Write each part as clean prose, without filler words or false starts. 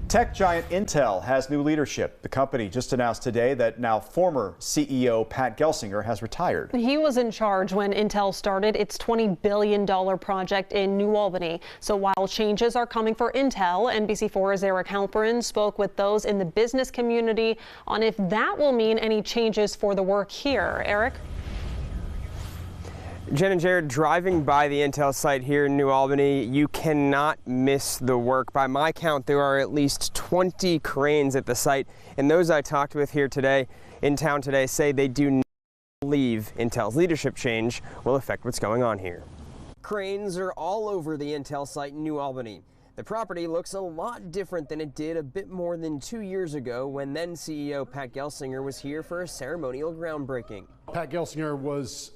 Tech giant Intel has new leadership. The company just announced today that now former CEO Pat Gelsinger has retired. He was in charge when Intel started its $20 billion project in New Albany. So while changes are coming for Intel, NBC4's Eric Halperin spoke with those in the business community on if that will mean any changes for the work here. Eric? Jen and Jared, driving by the Intel site here in New Albany, you cannot miss the work. By my count, there are at least 20 cranes at the site, and those I talked with here today, in town today, say they do not believe Intel's leadership change will affect what's going on here. Cranes are all over the Intel site in New Albany. The property looks a lot different than it did a bit more than 2 years ago when then CEO Pat Gelsinger was here for a ceremonial groundbreaking. Pat Gelsinger was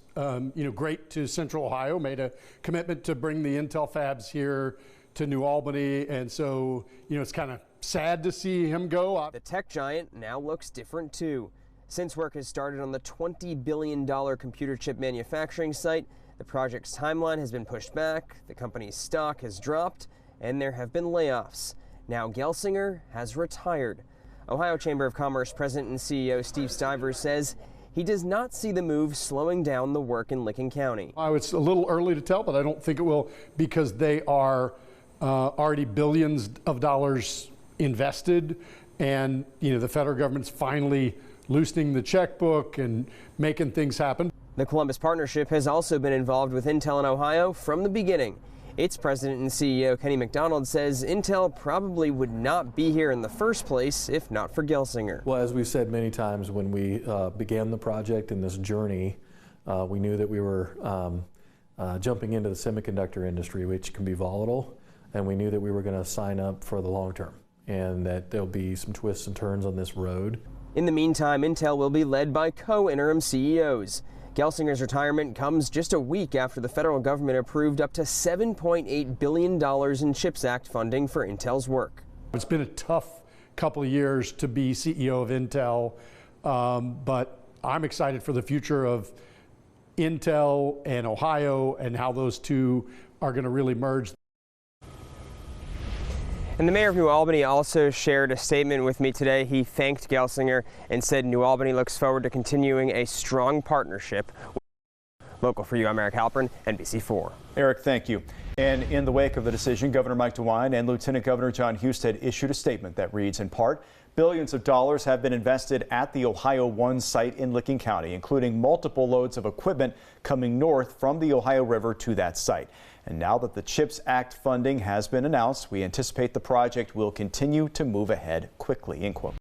great to Central Ohio, made a commitment to bring the Intel fabs here to New Albany, and so, it's kind of sad to see him go. The tech giant now looks different too. Since work has started on the $20 billion computer chip manufacturing site, the project's timeline has been pushed back, the company's stock has dropped, and there have been layoffs. Now Gelsinger has retired. Ohio Chamber of Commerce President and CEO Steve Stivers says he does not see the move slowing down the work in Licking County. It's a little early to tell, but I don't think it will, because they are already billions of dollars invested, and the federal government's finally loosening the checkbook and making things happen. The Columbus Partnership has also been involved with Intel in Ohio from the beginning. Its president and CEO, Kenny McDonald, says Intel probably would not be here in the first place if not for Gelsinger. Well, as we've said many times, when we began the project and this journey, we knew that we were jumping into the semiconductor industry, which can be volatile, and we knew that we were going to sign up for the long term and that there'll be some twists and turns on this road. In the meantime, Intel will be led by co-interim CEOs. Gelsinger's retirement comes just a week after the federal government approved up to $7.8 billion in CHIPS Act funding for Intel's work. It's been a tough couple of years to be CEO of Intel, but I'm excited for the future of Intel and Ohio and how those two are going to really merge. And the mayor of New Albany also shared a statement with me today. He thanked Gelsinger and said New Albany looks forward to continuing a strong partnership. Local for you, I'm Eric Halperin, NBC4. Eric, thank you. And in the wake of the decision, Governor Mike DeWine and Lieutenant Governor Jon Husted issued a statement that reads, in part, billions of dollars have been invested at the Ohio One site in Licking County, including multiple loads of equipment coming north from the Ohio River to that site. And now that the CHIPS Act funding has been announced, we anticipate the project will continue to move ahead quickly, end quote.